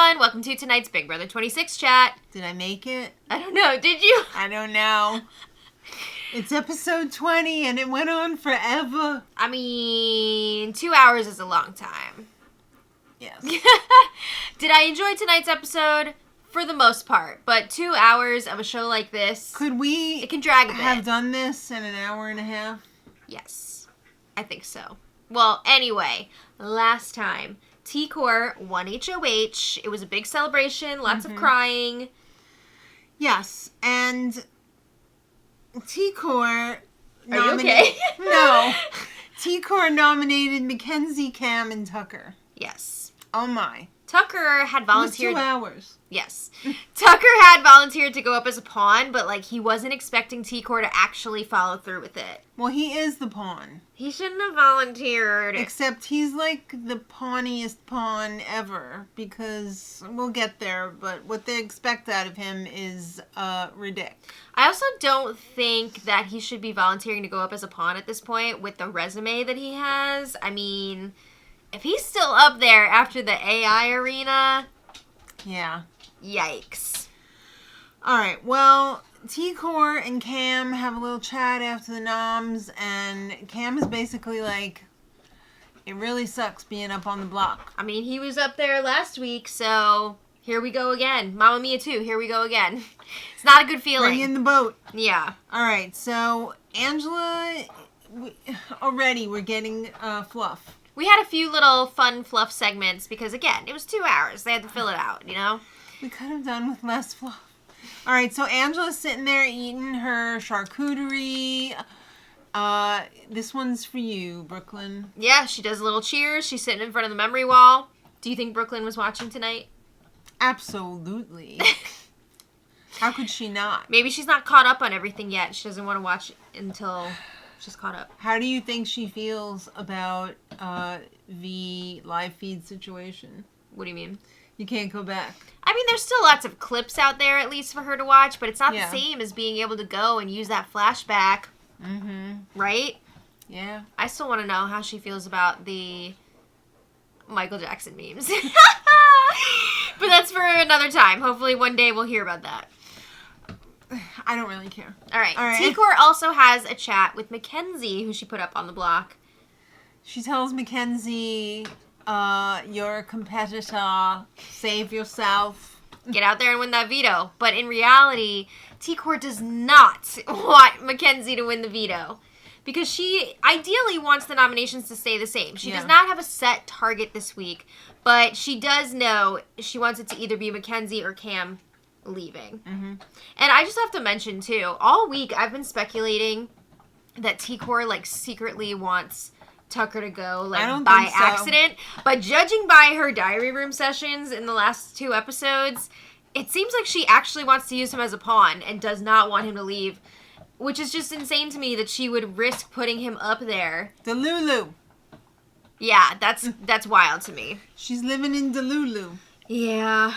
everyone. Welcome to tonight's Big Brother 26 chat. Did I make it? I don't know. Did you? I don't know. It's episode 20 and it went on forever. I mean, 2 hours is a long time. Yes. Did I enjoy tonight's episode? For the most part. But 2 hours of a show like this, Could we it can drag a bit. have done this in an hour and a half? Yes. I think so. Well, anyway, last time, T-Core won HOH. It was a big celebration, lots of crying. Yes, and T-Core... Are you okay? No. T-Core nominated Mackenzie, Cam, and Tucker. Yes. Oh my. Tucker had volunteered... It was 2 hours. Yes. Tucker had volunteered to go up as a pawn, but, like, he wasn't expecting T-Core to actually follow through with it. Well, he is the pawn. He shouldn't have volunteered. Except he's, like, the pawniest pawn ever, because we'll get there, but what they expect out of him is ridiculous. I also don't think that he should be volunteering to go up as a pawn at this point with the resume that he has. I mean, if he's still up there after the AI arena... Yeah. Yikes. Alright, well, T-Core and Cam have a little chat after the noms, and Cam is basically like, it really sucks being up on the block. I mean, he was up there last week, so here we go again. Mamma Mia too, here we go again. It's not a good feeling. Bring in the boat. Yeah. Alright, so Angela, already we're getting fluff. We had a few little fun fluff segments because, again, it was 2 hours. They had to fill it out, you know? We could have done with less fluff. All right, so Angela's sitting there eating her charcuterie. This one's for you, Brooklyn. Yeah, she does a little cheers. She's sitting in front of the memory wall. Do you think Brooklyn was watching tonight? Absolutely. How could she not? Maybe she's not caught up on everything yet. She doesn't want to watch until she's caught up. How do you think she feels about the live feed situation? What do you mean? You can't go back. I mean, there's still lots of clips out there, at least for her to watch, but it's not Yeah. the same as being able to go and use that flashback. Mm-hmm. Right? Yeah. I still want to know how she feels about the Michael Jackson memes. But that's for another time. Hopefully one day we'll hear about that. I don't really care. All right. All right. T-Core also has a chat with Mackenzie, who she put up on the block. She tells Mackenzie, you're a competitor. Save yourself. Get out there and win that veto. But in reality, T-Core does not want Mackenzie to win the veto. Because she ideally wants the nominations to stay the same. She does not have a set target this week. But she does know she wants it to either be Mackenzie or Cam leaving. Mm-hmm. And I just have to mention, too, all week I've been speculating that T-Core, like, secretly wants Tucker to go, like, by accident. But judging by her diary room sessions in the last 2 episodes, it seems like she actually wants to use him as a pawn and does not want him to leave. Which is just insane to me that she would risk putting him up there. Delulu. Yeah, that's wild to me. She's living in Delulu. Yeah.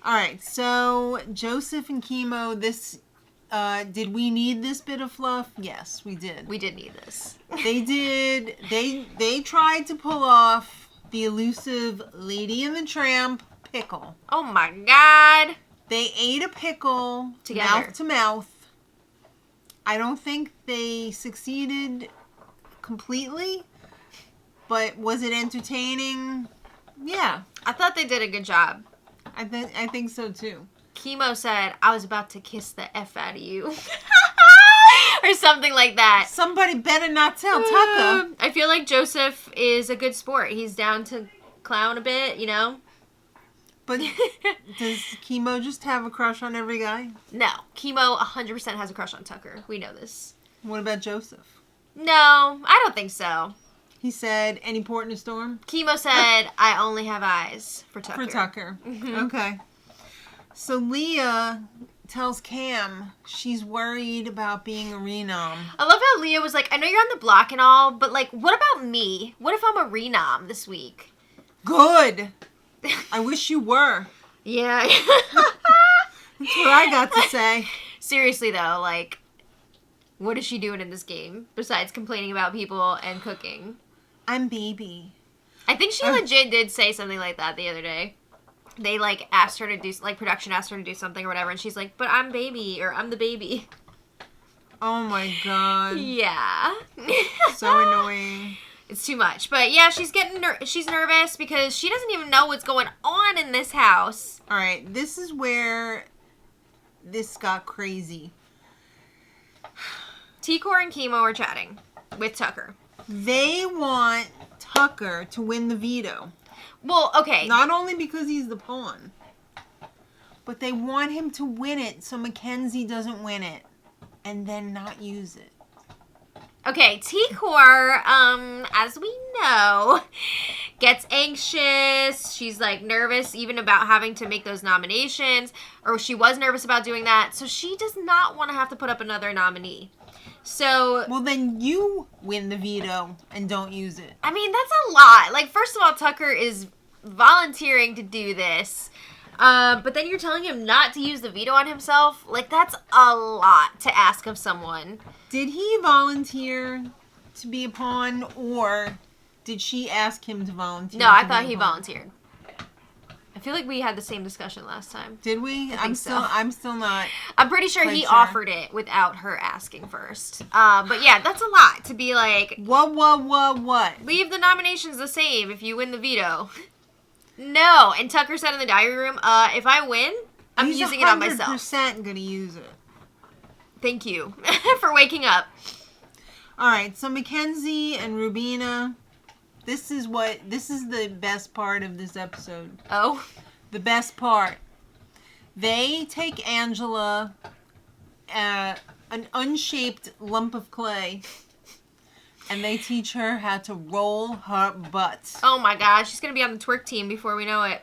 All right, so Joseph and Chemo, this, did we need this bit of fluff? Yes, we did. We did need this. They did. They tried to pull off the elusive Lady and the Tramp pickle. Oh my God. They ate a pickle Together. Mouth to mouth. I don't think they succeeded completely, but was it entertaining? Yeah. I thought they did a good job. I think so too. Chemo said, I was about to kiss the F out of you. Or something like that. Somebody better not tell Tucker. I feel like Joseph is a good sport. He's down to clown a bit, you know? But does Chemo just have a crush on every guy? No. Chemo 100% has a crush on Tucker. We know this. What about Joseph? No, I don't think so. He said, any port in a storm? Chemo said, I only have eyes for Tucker. For Tucker. Mm-hmm. Okay. So Leah tells Cam she's worried about being a renom. I love how Leah was like, I know you're on the block and all, but, like, what about me? What if I'm a renom this week? Good. I wish you were. Yeah. That's what I got to say. Seriously, though, like, what is she doing in this game besides complaining about people and cooking? I'm baby. I think she legit did say something like that the other day. they, like, asked her to do, like, production asked her to do something or whatever, and she's like, but I'm baby, or I'm the baby. Oh my god. Yeah. So annoying. It's too much. But yeah, she's she's nervous because she doesn't even know what's going on in this house. All right, this is where this got crazy. T-Core and Chemo are chatting with Tucker. They want Tucker to win the veto. Well, okay. Not only because he's the pawn, but they want him to win it so Mackenzie doesn't win it and then not use it. Okay, T-Core, as we know, gets anxious. She's, like, nervous even about having to make those nominations. Or she was nervous about doing that. So she does not want to have to put up another nominee. So... Well, then you win the veto and don't use it. I mean, that's a lot. Like, first of all, Tucker is volunteering to do this. But then you're telling him not to use the veto on himself? Like, that's a lot to ask of someone. Did he volunteer to be a pawn, or did she ask him to volunteer? No, I thought he volunteered. I feel like we had the same discussion last time. Did we? I'm still not. I'm pretty sure he offered it without her asking first. But yeah, that's a lot to be like... What? Leave the nominations the same if you win the veto. No. And Tucker said in the diary room, if I win, I'm using it on myself. He's 100% going to use it. Thank you for waking up. All right, so Mackenzie and Rubina, this is the best part of this episode. Oh? The best part. They take Angela, an unshaped lump of clay, and they teach her how to roll her butt. Oh my gosh, she's going to be on the twerk team before we know it.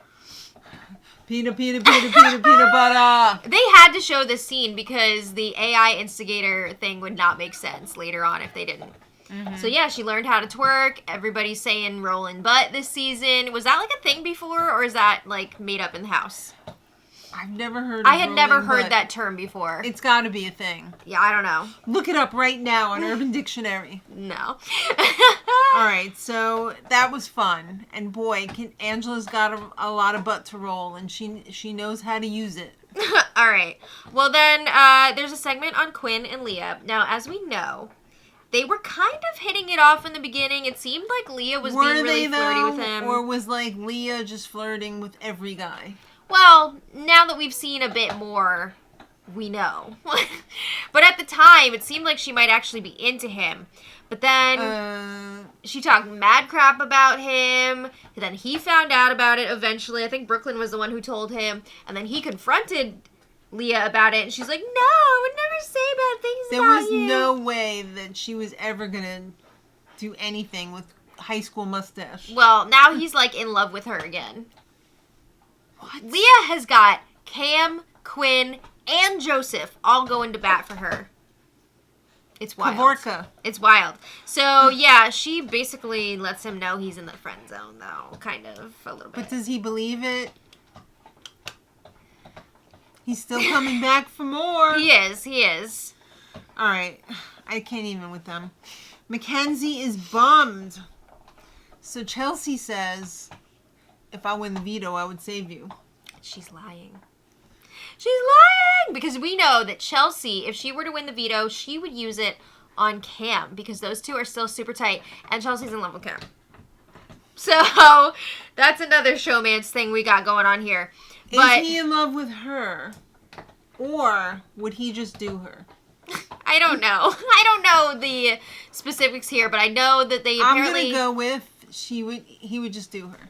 Peanut butter. They had to show this scene because the AI instigator thing would not make sense later on if they didn't. Mm-hmm. So yeah, she learned how to twerk. Everybody's saying rolling butt this season. Was that like a thing before, or is that like made up in the house? I've never heard of I had never heard butt. that term before. It's got to be a thing. Yeah, I don't know. Look it up right now on Urban Dictionary. No. All right, so that was fun. And boy, Angela's got a lot of butt to roll, and she knows how to use it. All right. Well, then there's a segment on Quinn and Leah. Now, as we know, they were kind of hitting it off in the beginning. It seemed like Leah was being really flirty with him. Or was like Leah just flirting with every guy? Well, now that we've seen a bit more, we know. But at the time, it seemed like she might actually be into him. But then she talked mad crap about him. And then he found out about it eventually. I think Brooklyn was the one who told him. And then he confronted Leah about it. And she's like, no, I would never say bad things about you. There was no way that she was ever going to do anything with high school mustache. Well, now he's like in love with her again. What? Leah has got Cam, Quinn, and Joseph all going to bat for her. It's wild. Kavorka. It's wild. So, yeah, she basically lets him know he's in the friend zone, though. Kind of, a little bit. But does he believe it? He's still coming back for more. He is. All right. I can't even with them. Mackenzie is bummed. So Chelsea says, if I win the veto, I would save you. She's lying. She's lying! Because we know that Chelsea, if she were to win the veto, she would use it on Cam. Because those two are still super tight. And Chelsea's in love with Cam. So, that's another showmance thing we got going on here. But is he in love with her? Or would he just do her? I don't know. I don't know the specifics here, but I know that they apparently... I'm going to go with he would just do her.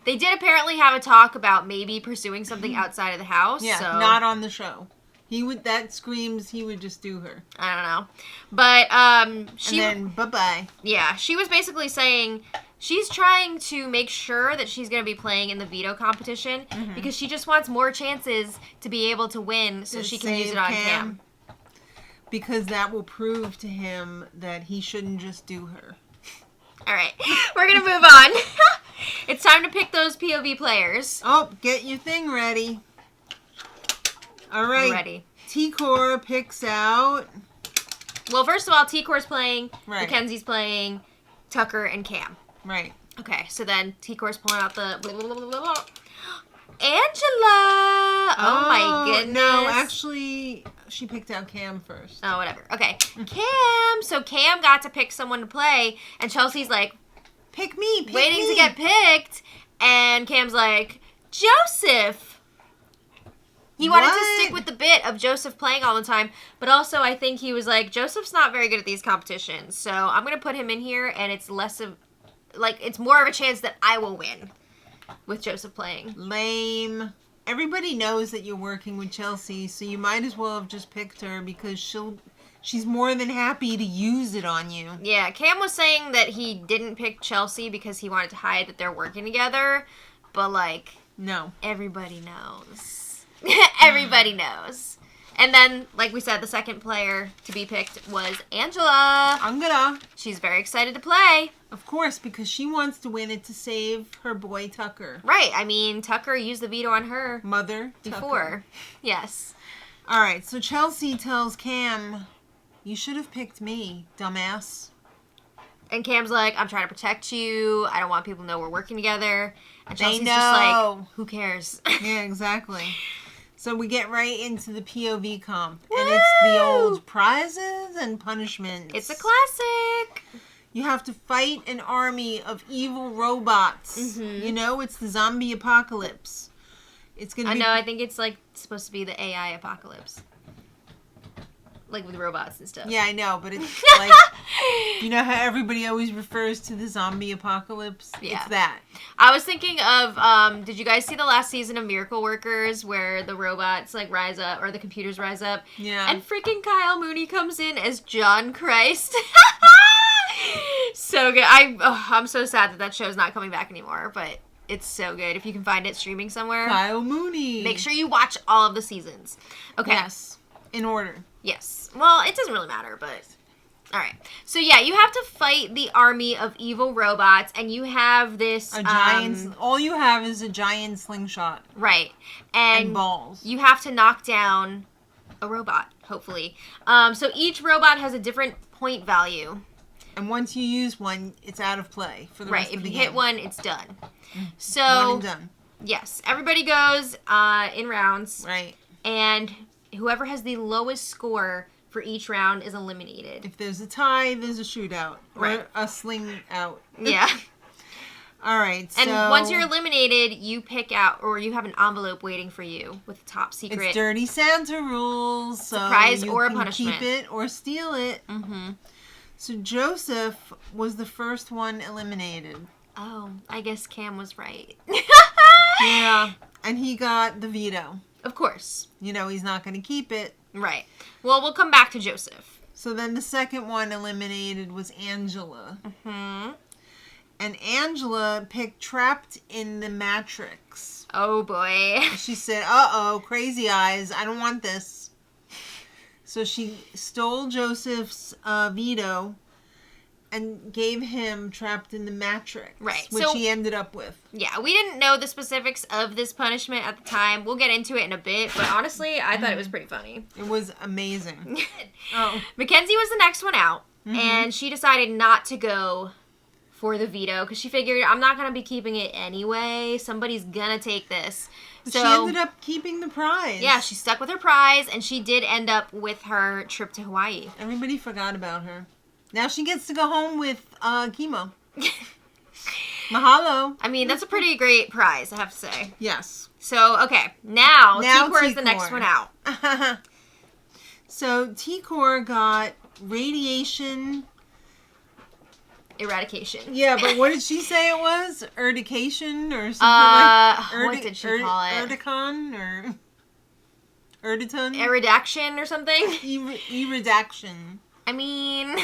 They did apparently have a talk about maybe pursuing something outside of the house. Yeah, so. Not on the show. That screams he would just do her. I don't know. But, she... And then, bye-bye. Yeah, she was basically saying she's trying to make sure that she's going to be playing in the veto competition because she just wants more chances to be able to win so she can use it on Cam. Because that will prove to him that he shouldn't just do her. All right, we're going to move on. It's time to pick those POV players. Oh, get your thing ready. All right. Ready. T-Core picks out... Well, first of all, T-Core's playing, right. Mackenzie's playing, Tucker and Cam. Right. Okay, so then T-Core's pulling out the... goodness. No, actually, she picked out Cam first. Oh, whatever. Okay. Cam. So Cam got to pick someone to play, and Chelsea's like, pick me, waiting to get picked, and Cam's like, Joseph. He wanted to stick with the bit of Joseph playing all the time, but also I think he was like, Joseph's not very good at these competitions, so I'm going to put him in here, and it's less of, like, it's more of a chance that I will win with Joseph playing. Lame. Everybody knows that you're working with Chelsea, so you might as well have just picked her because she's more than happy to use it on you. Yeah, Cam was saying that he didn't pick Chelsea because he wanted to hide that they're working together, but, like, no. Everybody knows. Everybody knows. And then, like we said, the second player to be picked was Angela. Angela. She's very excited to play. Of course, because she wants to win it to save her boy Tucker. Right. I mean, Tucker used the veto on her mother before. Tucker. Yes. All right, so Chelsea tells Cam, you should have picked me, dumbass. And Cam's like, I'm trying to protect you. I don't want people to know we're working together. And Chelsea's just like, who cares? Yeah, exactly. So we get right into the POV comp. Woo! And it's the old prizes and punishments. It's a classic. You have to fight an army of evil robots. Mm-hmm. You know, it's the zombie apocalypse. It's gonna be... I know, I think it's like supposed to be the AI apocalypse. Like with robots and stuff. Yeah, I know, but it's like, you know how everybody always refers to the zombie apocalypse? Yeah. It's that. I was thinking of, did you guys see the last season of Miracle Workers where the robots like rise up, or the computers rise up? Yeah. And freaking Kyle Mooney comes in as John Christ. So good. I'm so sad that show's not coming back anymore, but it's so good. If you can find it streaming somewhere. Kyle Mooney. Make sure you watch all of the seasons. Okay. Yes. In order. Yes. Well, it doesn't really matter, but... Alright. So, yeah, you have to fight the army of evil robots, and you have this... A giant... all you have is a giant slingshot. Right. And balls. You have to knock down a robot, hopefully. So, each robot has a different point value. And once you use one, it's out of play for the rest of the game. If you hit one, it's done. So... one and done. Yes. Everybody goes in rounds. Right. And... whoever has the lowest score for each round is eliminated. If there's a tie, there's a shootout. Right. Or a sling out. Yeah. All right, so... And once you're eliminated, you pick out, or you have an envelope waiting for you with top secret. It's Dirty Santa rules, so surprise you or a can punishment. Keep it or steal it. Mm-hmm. So Joseph was the first one eliminated. Oh, I guess Cam was right. Yeah, and he got the veto. Of course. You know, he's not going to keep it. Right. Well, we'll come back to Joseph. So then the second one eliminated was Angela. Mm-hmm. And Angela picked Trapped in the Matrix. Oh, boy. She said, uh-oh, crazy eyes. I don't want this. So she stole Joseph's veto and gave him Trapped in the Matrix. Right. Which he ended up with. Yeah, we didn't know the specifics of this punishment at the time. We'll get into it in a bit, but honestly, I thought it was pretty funny. It was amazing. Oh. Mackenzie was the next one out, and she decided not to go for the veto because she figured, I'm not going to be keeping it anyway. Somebody's going to take this. So she ended up keeping the prize. Yeah, she stuck with her prize, and she did end up with her trip to Hawaii. Everybody forgot about her. Now she gets to go home with chemo. Mahalo. I mean, that's a pretty great prize, I have to say. Yes. So, okay. Now T-Core is the next one out. So, T-Core got radiation... eradication. Yeah, but what did she say it was? Erdication or something like... what did she call it? Erdicon or... Erditon? Eridaction or something? Eridaction. I mean...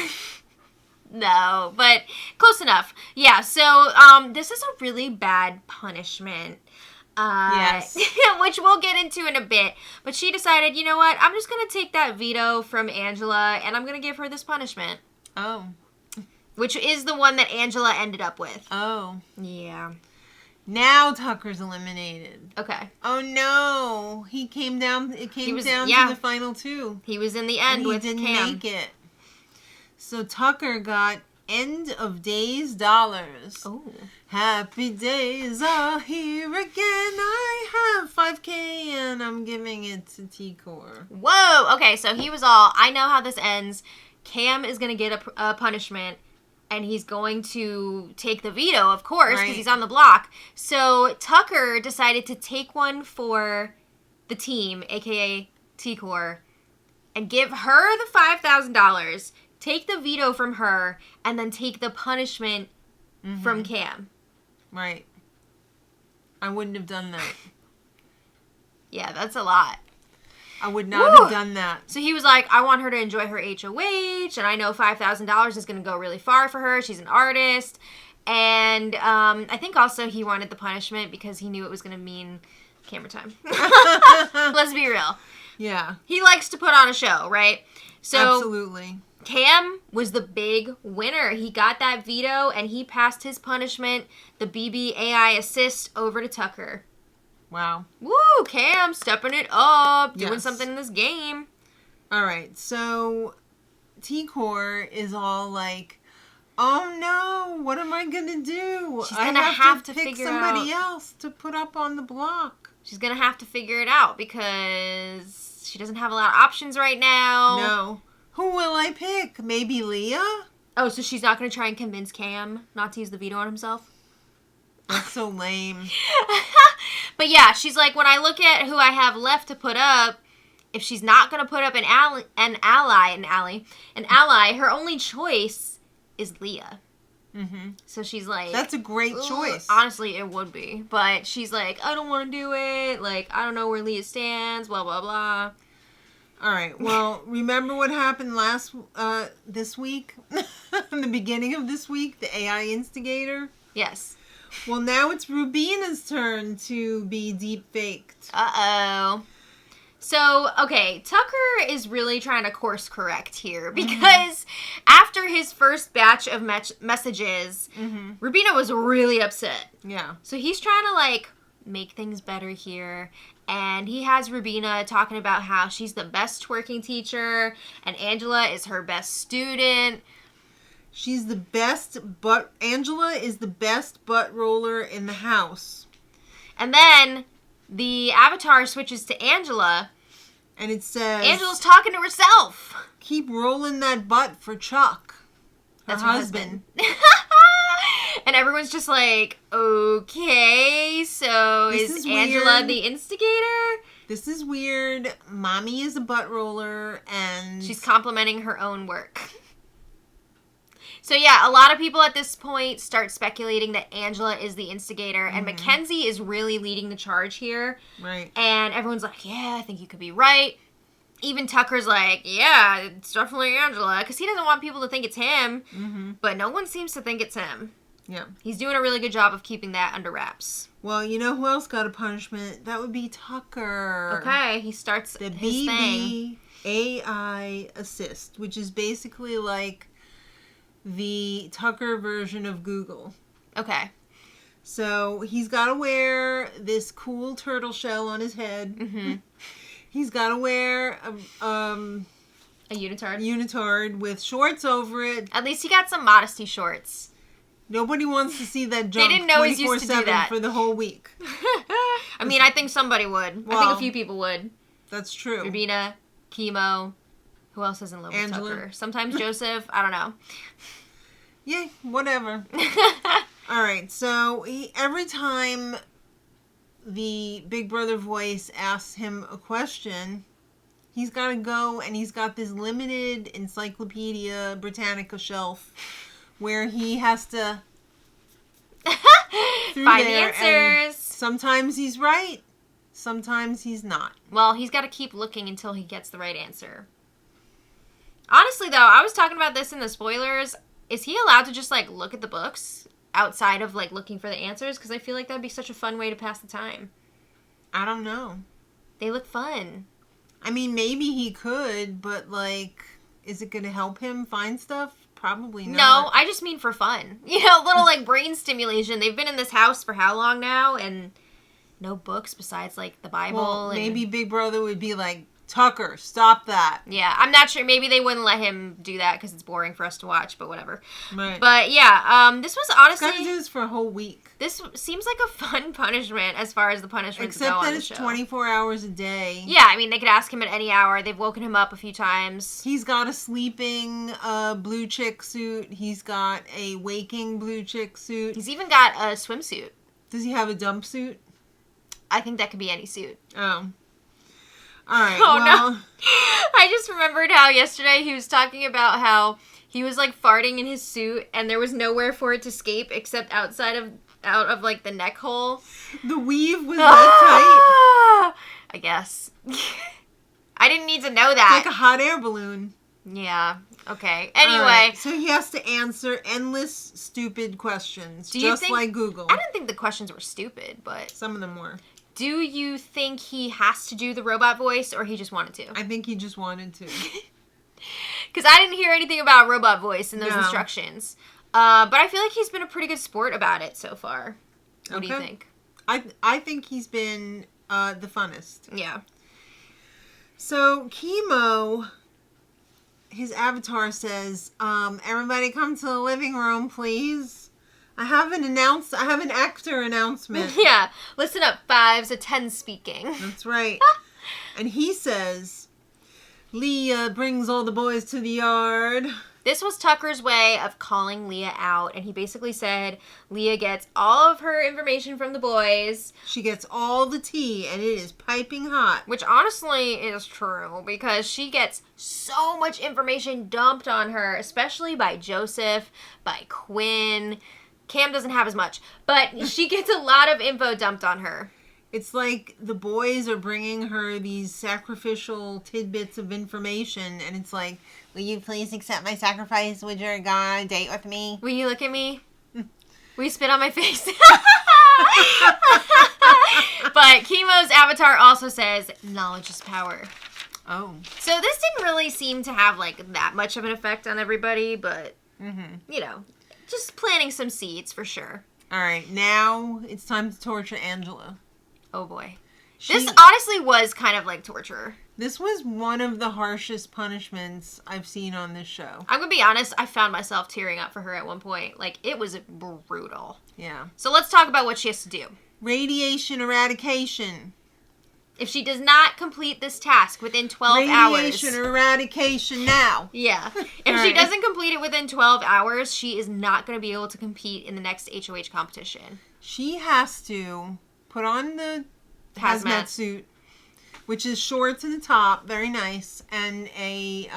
No, but close enough. Yeah, so this is a really bad punishment. Yes. Which we'll get into in a bit. But she decided, you know what? I'm just going to take that veto from Angela, and I'm going to give her this punishment. Oh. Which is the one that Angela ended up with. Oh. Yeah. Now Tucker's eliminated. Okay. Oh, no. He came down. It came down to the final two. He was in the end with Cam. He didn't make it. So Tucker got end of days dollars. Oh. Happy days are here again. I have $5,000 and I'm giving it to T-Core. Whoa! Okay, so he was all, I know how this ends. Cam is going to get a punishment, and he's going to take the veto, of course, because he's on the block. So Tucker decided to take one for the team, a.k.a. T-Core, and give her the $5,000, take the veto from her, and then take the punishment from Cam. Right. I wouldn't have done that. Yeah, that's a lot. I would not have done that. So he was like, I want her to enjoy her HOH, and I know $5,000 is going to go really far for her. She's an artist. And I think also he wanted the punishment because he knew it was going to mean camera time. Let's be real. Yeah. He likes to put on a show, right? So absolutely. Cam was the big winner. He got that veto, and he passed his punishment, the BBAI assist, over to Tucker. Wow. Woo! Cam stepping it up, doing something in this game. All right, so T-Core is all like, oh no, what am I going to do? She's going to have to pick figure somebody out. else to put up on the block. She's going to have to figure it out because she doesn't have a lot of options right now. No. Who will I pick? Maybe Leah? Oh, so she's not going to try and convince Cam not to use the veto on himself? That's so lame. But yeah, she's like, when I look at who I have left to put up, if she's not going to put up an ally, her only choice is Leah. Mm-hmm. So she's like... That's a great choice. Honestly, it would be. But she's like, I don't want to do it. Like, I don't know where Leah stands, blah, blah, blah. All right. Well, remember what happened this week? In the beginning of this week, the AI instigator? Yes. Well, now it's Rubina's turn to be deep-faked. Uh-oh. So, okay, Tucker is really trying to course correct here because after his first batch of messages, Rubina was really upset. Yeah. So he's trying to, like, make things better here. And he has Rubina talking about how she's the best twerking teacher and Angela is her best student. She's the best Angela is the best butt roller in the house. And then the avatar switches to Angela. And it says... Angela's talking to herself. Keep rolling that butt for Chuck. That's her her husband. And everyone's just like, okay, so is Angela weird. The instigator? This is weird. Mommy is a butt roller and... She's complimenting her own work. So yeah, a lot of people at this point start speculating that Angela is the instigator, and Mackenzie is really leading the charge here. Right. And everyone's like, yeah, I think you could be right. Even Tucker's like, yeah, it's definitely Angela, because he doesn't want people to think it's him, but no one seems to think it's him. Yeah. He's doing a really good job of keeping that under wraps. Well, you know who else got a punishment? That would be Tucker. Okay, he starts the his thing. AI assist, which is basically like the Tucker version of Google. Okay. So he's got to wear this cool turtle shell on his head. He's got to wear a unitard with shorts over it. At least he got some modesty shorts. Nobody wants to see that jump. They didn't know he's used to do that for the whole week. I mean, I think somebody would. Well, I think a few people would. That's true. Rubina, Chemo. Who else is in love Angela. with Tucker? Sometimes Joseph. I don't know. Yeah, whatever. All right, so every time the Big Brother voice asks him a question, he's got to go and he's got this limited Encyclopedia Britannica shelf where he has to find the answers. Sometimes he's right, sometimes he's not. Well, he's got to keep looking until he gets the right answer. Honestly, though, I was talking about this in the spoilers. Is he allowed to just, like, look at the books outside of, like, looking for the answers? Because I feel like that would be such a fun way to pass the time. I don't know. They look fun. I mean, maybe he could, but, like, is it going to help him find stuff? Probably not. No, I just mean for fun. You know, little, like, brain stimulation. They've been in this house for how long now? And no books besides, like, the Bible. Well, maybe Big Brother would be like, Tucker, stop that. Yeah, I'm not sure. Maybe they wouldn't let him do that because it's boring for us to watch, but whatever. Right. But yeah, this was honestly... He's got to do this for a whole week. This seems like a fun punishment as far as the punishments go on the show. Except that it's 24 hours a day. Yeah, I mean, they could ask him at any hour. They've woken him up a few times. He's got a sleeping blue chick suit. He's got a waking blue chick suit. He's even got a swimsuit. Does he have a dump suit? I think that could be any suit. Oh. All right. Oh, no. I just remembered how yesterday he was talking about how he was, like, farting in his suit and there was nowhere for it to escape except out of, like, the neck hole. The weave was that tight. I guess. I didn't need to know that. It's like a hot air balloon. Yeah. Okay. Anyway. Right. So he has to answer endless stupid questions, like Google. I didn't think the questions were stupid, but... Some of them were. Do you think he has to do the robot voice, or he just wanted to? I think he just wanted to. Because I didn't hear anything about robot voice in those instructions. But I feel like he's been a pretty good sport about it so far. What do you think? I think he's been the funnest. Yeah. So, Chemo, his avatar says, everybody come to the living room, please. I have an actor announcement. Yeah. Listen up, 5s, a 10 speaking. That's right. And he says, Leah brings all the boys to the yard. This was Tucker's way of calling Leah out, and he basically said Leah gets all of her information from the boys. She gets all the tea, and it is piping hot. Which honestly is true, because she gets so much information dumped on her, especially by Joseph, by Quinn. Cam doesn't have as much, but she gets a lot of info dumped on her. It's like the boys are bringing her these sacrificial tidbits of information, and it's like, will you please accept my sacrifice? Would you go on a date with me? Will you look at me? Will you spit on my face? But Chemo's avatar also says, knowledge is power. Oh. So this didn't really seem to have, like, that much of an effect on everybody, but, you know, just planting some seeds for sure. All right, now it's time to torture Angela. Oh, boy. This honestly was kind of like torture. This was one of the harshest punishments I've seen on this show. I'm going to be honest, I found myself tearing up for her at one point. Like, it was brutal. Yeah. So let's talk about what she has to do. Radiation eradication. If she does not complete this task within 12 hours... Radiation eradication now. Yeah. If she doesn't complete it within 12 hours, she is not going to be able to compete in the next HOH competition. She has to put on the hazmat suit, which is shorts in the top, very nice, and a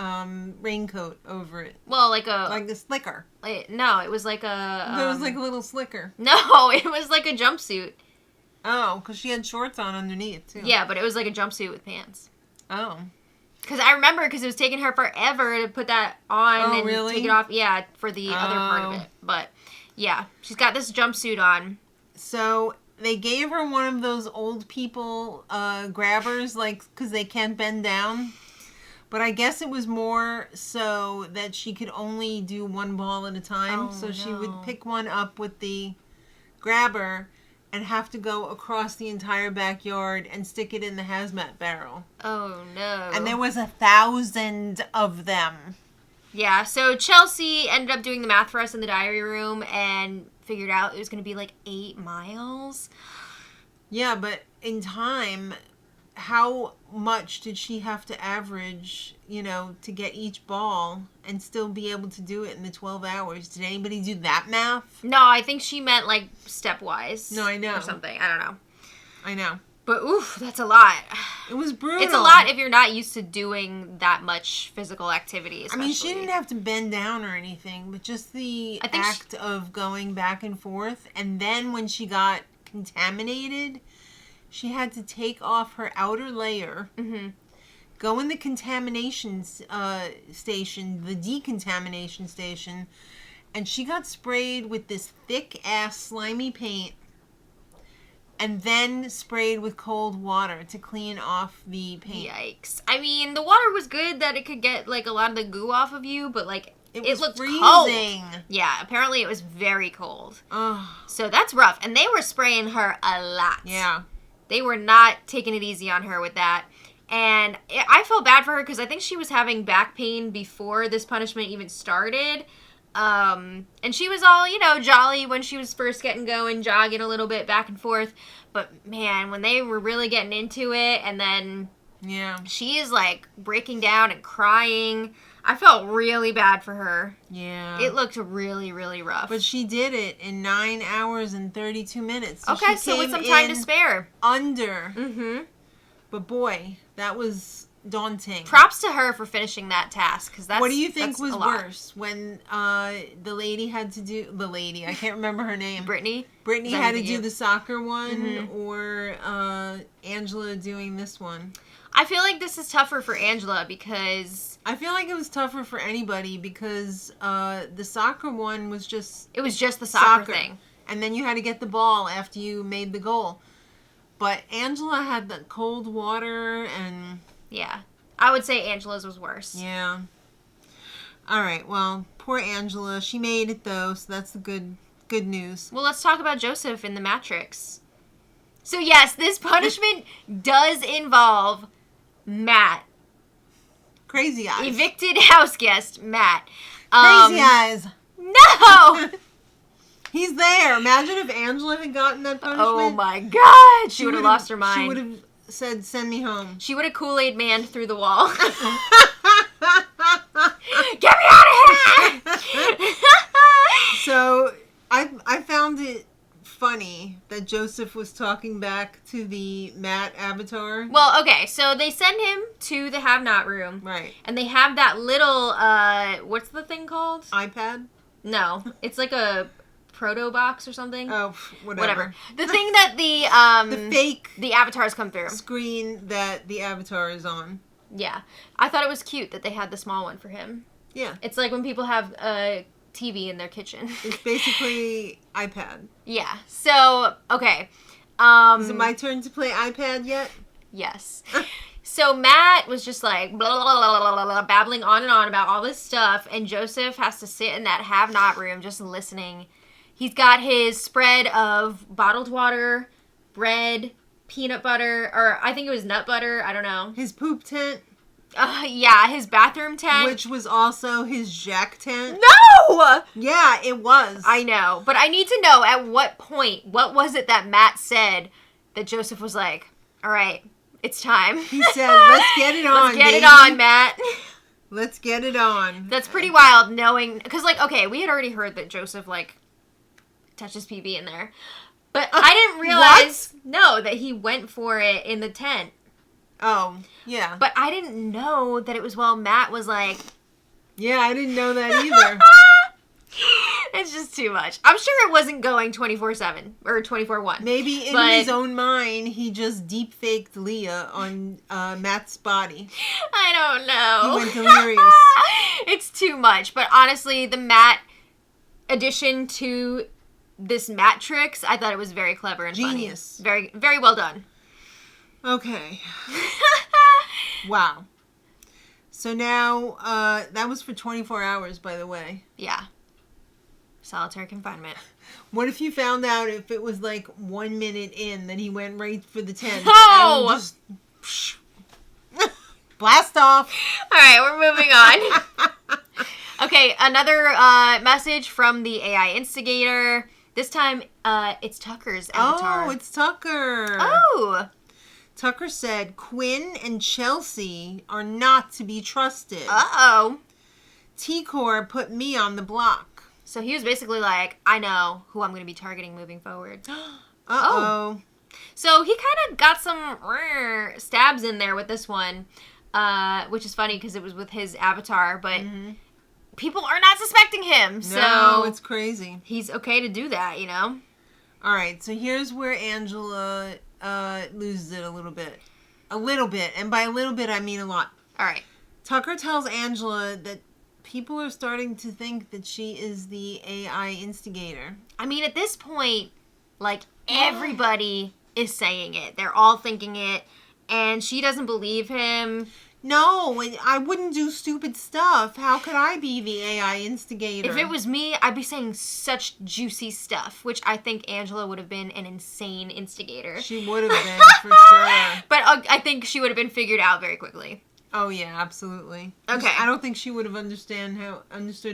raincoat over it. Well, like a slicker. No, it was like a... It was like a little slicker. No, it was like a jumpsuit. Oh, because she had shorts on underneath, too. Yeah, but it was like a jumpsuit with pants. Oh. Because I remember, because it was taking her forever to put that on and really? take it off. Yeah, for the other part of it. But, yeah, she's got this jumpsuit on. So... They gave her one of those old people grabbers, like, because they can't bend down. But I guess it was more so that she could only do one ball at a time. So she would pick one up with the grabber and have to go across the entire backyard and stick it in the hazmat barrel. Oh, no. And there was 1,000 of them. Yeah, so Chelsea ended up doing the math for us in the diary room and figured out it was going to be like 8 miles. Yeah, but in time, how much did she have to average, to get each ball and still be able to do it in the 12 hours? Did anybody do that math? No, I think she meant like stepwise. No, I know. Or something. I don't know. I know. But, oof, that's a lot. It was brutal. It's a lot if you're not used to doing that much physical activity, especially. I mean, she didn't have to bend down or anything, but just the act of going back and forth. And then when she got contaminated, she had to take off her outer layer, go in the contamination station, the decontamination station, and she got sprayed with this thick-ass slimy paint. And then sprayed with cold water to clean off the paint. Yikes. I mean, the water was good that it could get, like, a lot of the goo off of you, but, like, it looked freezing. Cold. Yeah, apparently it was very cold. Ugh. So that's rough. And they were spraying her a lot. Yeah. They were not taking it easy on her with that. And I felt bad for her because I think she was having back pain before this punishment even started. And she was all, jolly when she was first getting going, jogging a little bit back and forth. But, man, when they were really getting into it, and then she is, like, breaking down and crying. I felt really bad for her. Yeah. It looked really, really rough. But she did it in 9 hours and 32 minutes. So okay, so with some time to spare. Under. Mm-hmm. But, boy, that was daunting. Props to her for finishing that task, because that's what do you think was worse when the lady had to do I can't remember her name. Brittany had to do the soccer one, or Angela doing this one? I feel like this is tougher for Angela because I feel like it was tougher for anybody because the soccer one was just the soccer thing, and then you had to get the ball after you made the goal. But Angela had the cold water and... Yeah. I would say Angela's was worse. Yeah. All right. Well, poor Angela. She made it, though, so that's the good news. Well, let's talk about Joseph in the Matrix. So, yes, this punishment does involve Matt. Crazy Eyes. Evicted house guest, Matt. Crazy Eyes. No! He's there. Imagine if Angela had gotten that punishment. Oh, my God. She would have lost her mind. She would have said, send me home. She would have Kool-Aid manned through the wall. Get me out of here! So, I found it funny that Joseph was talking back to the Matt avatar. Well, okay, so they send him to the have-not room. Right. And they have that little, what's the thing called? iPad? No. It's like a... proto box or something. Oh, whatever. The thing that the fake the avatars come through. Screen that the avatar is on. Yeah. I thought it was cute that they had the small one for him. Yeah. It's like when people have a TV in their kitchen. It's basically iPad. Yeah. So, okay. Is it my turn to play iPad yet? Yes. So Matt was just like blah, blah, blah, blah, blah, blah, babbling on and on about all this stuff, and Joseph has to sit in that have-not room just listening. He's got his spread of bottled water, bread, peanut butter, or I think it was nut butter. I don't know. His poop tent. Yeah, his bathroom tent. Which was also his Jack tent. No! Yeah, it was. I know. But I need to know at what point, what was it that Matt said that Joseph was like, all right, it's time. He said, let's get it on, Let's get it on, Matt. Let's get it on. That's pretty wild knowing, because like, okay, we had already heard that Joseph like touches PB in there. But I didn't realize, that he went for it in the tent. Oh, yeah. But I didn't know that it was while Matt was like... Yeah, I didn't know that either. It's just too much. I'm sure it wasn't going 24/7 or 24/1. Maybe in his own mind, he just deep-faked Leah on Matt's body. I don't know. He went delirious. It's too much. But honestly, the Matt addition to this Matrix, I thought it was very clever and Genius. Funny. Very, very well done. Okay. Wow. So now, that was for 24 hours, by the way. Yeah. Solitary confinement. What if you found out if it was like 1 minute in that he went right for the tent? No! And just blast off. All right, we're moving on. Okay, another message from the AI instigator. This time, it's Tucker's avatar. Oh, it's Tucker. Oh. Tucker said, Quinn and Chelsea are not to be trusted. Uh-oh. T-Core put me on the block. So he was basically like, I know who I'm going to be targeting moving forward. Uh-oh. Oh. So he kind of got some stabs in there with this one, which is funny because it was with his avatar, but people are not suspecting him. So no, it's crazy. He's okay to do that, you know? All right, so here's where Angela loses it a little bit. A little bit, and by a little bit, I mean a lot. All right. Tucker tells Angela that people are starting to think that she is the AI instigator. I mean, at this point, like, everybody is saying it. They're all thinking it, and she doesn't believe him. No, I wouldn't do stupid stuff. How could I be the AI instigator? If it was me, I'd be saying such juicy stuff, which I think Angela would have been an insane instigator. She would have been, for sure. But I think she would have been figured out very quickly. Oh yeah, absolutely. Okay. I don't think she would have understood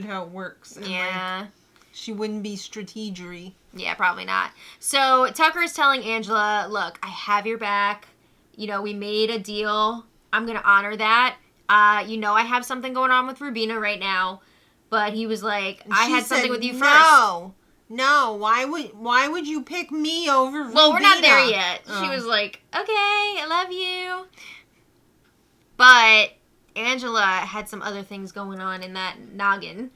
how it works. And Yeah. She wouldn't be strategery. Yeah, probably not. So Tucker is telling Angela, look, I have your back. You know, we made a deal. I'm going to honor that. You know, I have something going on with Rubina right now. But he was like, I had something with you first. No. Why would you pick me over Rubina? Well, we're not there yet. She was like, okay, I love you. But Angela had some other things going on in that noggin.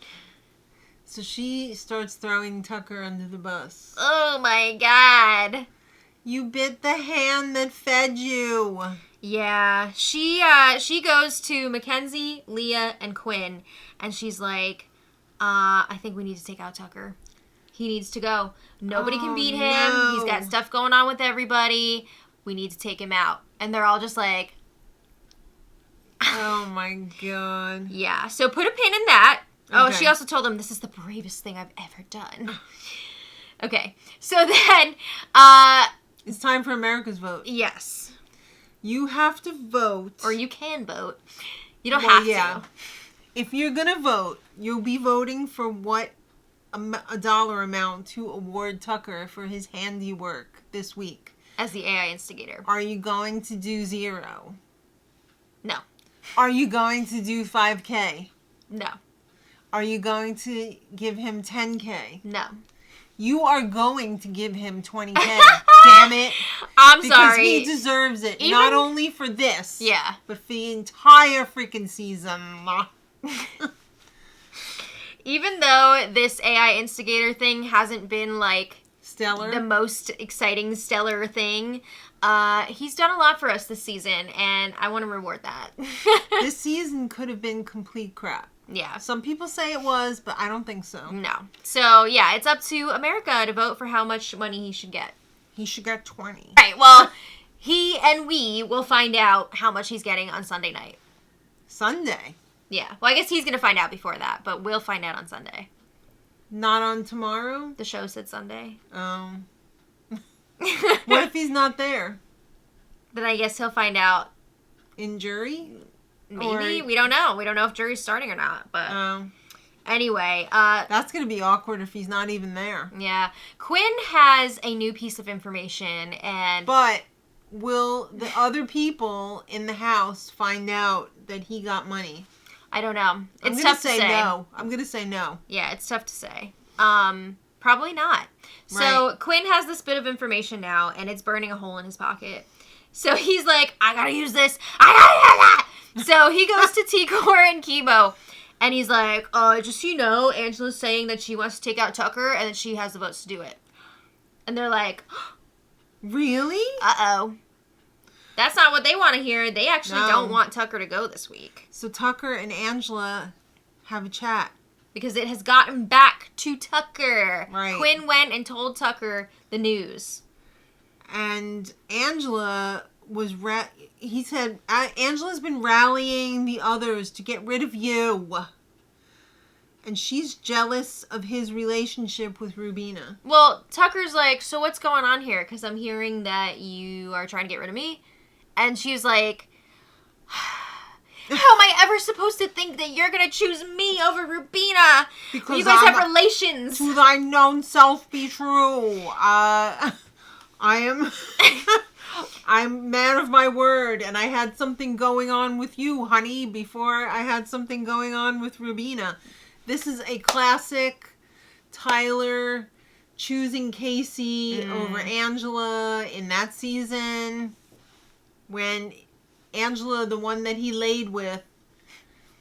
So she starts throwing Tucker under the bus. Oh my God. You bit the hand that fed you. Yeah. She goes to Mackenzie, Leah, and Quinn, and she's like, I think we need to take out Tucker. He needs to go. Nobody can beat him. No. He's got stuff going on with everybody. We need to take him out. And they're all just like... Oh my God. Yeah. So put a pin in that. Okay. Oh, she also told him, this is the bravest thing I've ever done. Okay. So then... it's time for America's vote. Yes. You have to vote. Or you can vote. You don't have to. If you're going to vote, you'll be voting for what a dollar amount to award Tucker for his handiwork this week. As the AI instigator. Are you going to do 0? No. Are you going to do 5K? No. Are you going to give him 10K? No. You are going to give him 20K. Damn it. I'm because sorry. Because he deserves it. Not only for this. Yeah. But for the entire freaking season. Even though this AI instigator thing hasn't been, like... stellar. The most exciting, stellar thing. He's done a lot for us this season, and I want to reward that. This season could have been complete crap. Yeah. Some people say it was, but I don't think so. No. So, yeah, it's up to America to vote for how much money he should get. He should get 20. Right, well, he and we will find out how much he's getting on Sunday night. Sunday? Yeah. Well, I guess he's going to find out before that, but we'll find out on Sunday. Not on tomorrow? The show said Sunday. What if he's not there? Then I guess he'll find out. In jury? Maybe. We don't know. We don't know if jury's starting or not. But anyway. That's going to be awkward if he's not even there. Yeah. Quinn has a new piece of information and... But will the other people in the house find out that he got money? I don't know. It's tough to say. No. I'm going to say no. Yeah, it's tough to say. Probably not. So right. Quinn has this bit of information now, and it's burning a hole in his pocket. So he's like, I gotta use this. I gotta use that. So he goes to T-Core and Chemo, and he's like, just so you know, Angela's saying that she wants to take out Tucker, and that she has the votes to do it. And they're like, really? Uh-oh. That's not what they want to hear. They actually don't want Tucker to go this week. So Tucker and Angela have a chat. Because it has gotten back to Tucker. Right. Quinn went and told Tucker the news. And Angela was... he said, Angela's been rallying the others to get rid of you. And she's jealous of his relationship with Rubina. Well, Tucker's like, so what's going on here? Because I'm hearing that you are trying to get rid of me. And she's like, how am I ever supposed to think that you're going to choose me over Rubina? Because you guys have relations. To thy known self be true. I'm man of my word, and I had something going on with you, honey, before I had something going on with Rubina. This is a classic Tyler choosing Casey over Angela in that season, when Angela, the one that he laid with,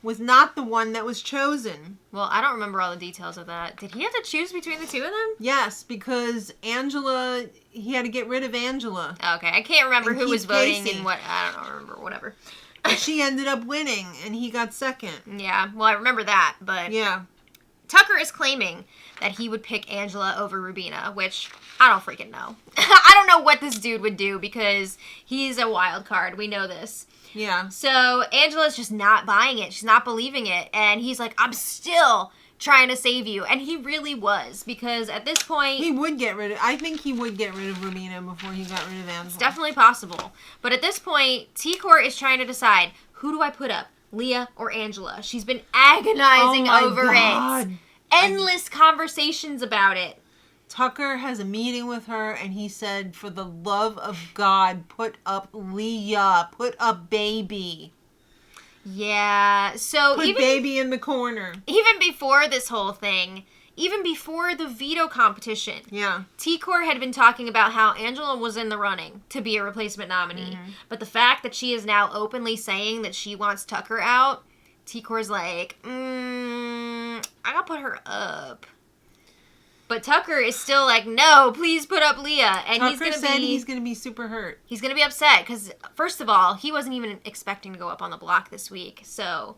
was not the one that was chosen. Well, I don't remember all the details of that. Did he have to choose between the two of them? Yes, because Angela, he had to get rid of Angela. Okay, I can't remember who was voting Casey. and what. I don't remember, whatever. She ended up winning, and he got second. Yeah, well, I remember that, but... Yeah. Tucker is claiming that he would pick Angela over Rubina, which I don't freaking know. I don't know what this dude would do because he's a wild card. We know this. Yeah. So Angela's just not buying it. She's not believing it. And he's like, I'm still trying to save you. And he really was, because at this point... I think he would get rid of Romina before he got rid of Angela. It's definitely possible. But at this point, T-Court is trying to decide, who do I put up? Leah or Angela? She's been agonizing over it. Endless conversations about it. Tucker has a meeting with her, and he said, for the love of God, put up Leah. Put up baby. Yeah, so Put baby in the corner. Even before this whole thing, even before the veto competition, T-Court had been talking about how Angela was in the running to be a replacement nominee. Mm-hmm. But the fact that she is now openly saying that she wants Tucker out, T-Court's like, I gotta put her up. But Tucker is still like, no, please put up Leah. And Tucker said he's going to be super hurt. He's going to be upset because, first of all, he wasn't even expecting to go up on the block this week. So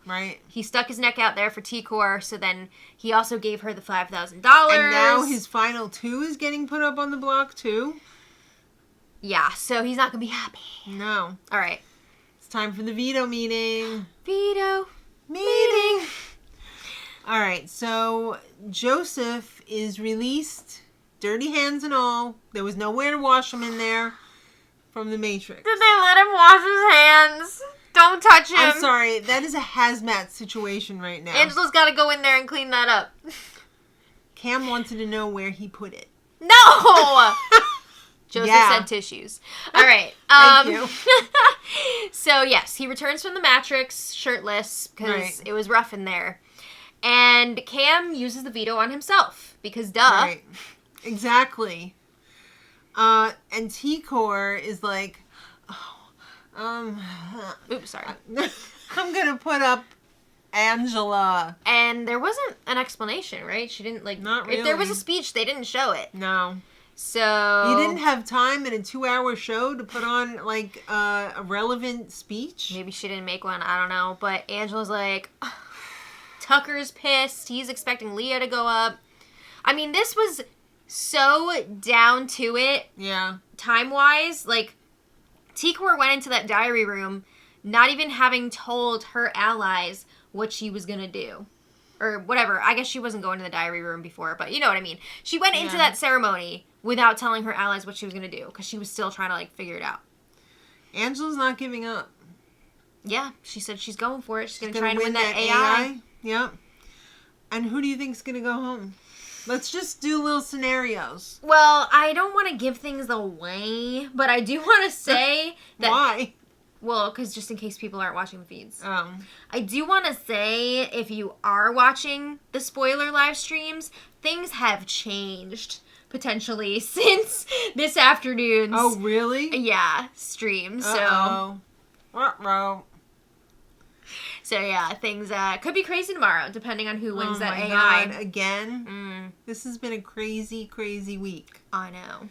he stuck his neck out there for T-Core. So then he also gave her the $5,000. And now his final 2 is getting put up on the block too? Yeah, so he's not going to be happy. No. All right. It's time for the veto meeting. Veto meeting. All right, so Joseph is released, dirty hands and all. There was nowhere to wash him in there from the Matrix. Did they let him wash his hands? Don't touch him. I'm sorry, that is a hazmat situation right now. Angela's got to go in there and clean that up. Cam wanted to know where he put it. No! Joseph said tissues. All right. Thank you. So, yes, he returns from the Matrix shirtless because it was rough in there. And Cam uses the veto on himself because duh. Right. Exactly. And T-Core is like, oops, sorry. I'm going to put up Angela. And there wasn't an explanation, right? She didn't Not really. If there was a speech, they didn't show it. No. So you didn't have time in a 2-hour show to put on a relevant speech? Maybe she didn't make one. I don't know. But Angela's like, Tucker's pissed. He's expecting Leah to go up. I mean, this was so down to it. Yeah. Time-wise. T-Core went into that diary room not even having told her allies what she was going to do. Or whatever. I guess she wasn't going to the diary room before, but you know what I mean. She went into that ceremony without telling her allies what she was going to do because she was still trying to, figure it out. Angela's not giving up. Yeah. She said she's going for it. She's going to try and win that AI. Yep. And who do you think's going to go home? Let's just do little scenarios. Well, I don't want to give things away, but I do want to say that... Why? Well, because just in case people aren't watching the feeds. I do want to say, if you are watching the spoiler live streams, things have changed, potentially, since this afternoon's... Oh, really? Yeah, stream. Uh-oh. So, yeah, things could be crazy tomorrow, depending on who wins that AI. God, again? This has been a crazy, crazy week. I know.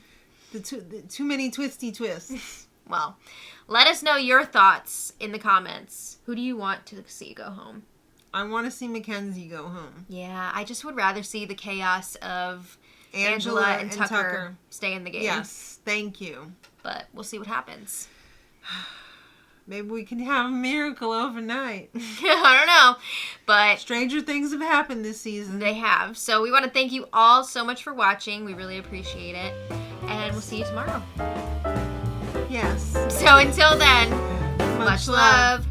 Too many twisty twists. Well, let us know your thoughts in the comments. Who do you want to see go home? I want to see Mackenzie go home. Yeah, I just would rather see the chaos of Angela and Tucker stay in the game. Yes, thank you. But we'll see what happens. Maybe we can have a miracle overnight. I don't know. But stranger things have happened this season. They have. So we want to thank you all so much for watching. We really appreciate it. And we'll see you tomorrow. Yes. So until then, much love.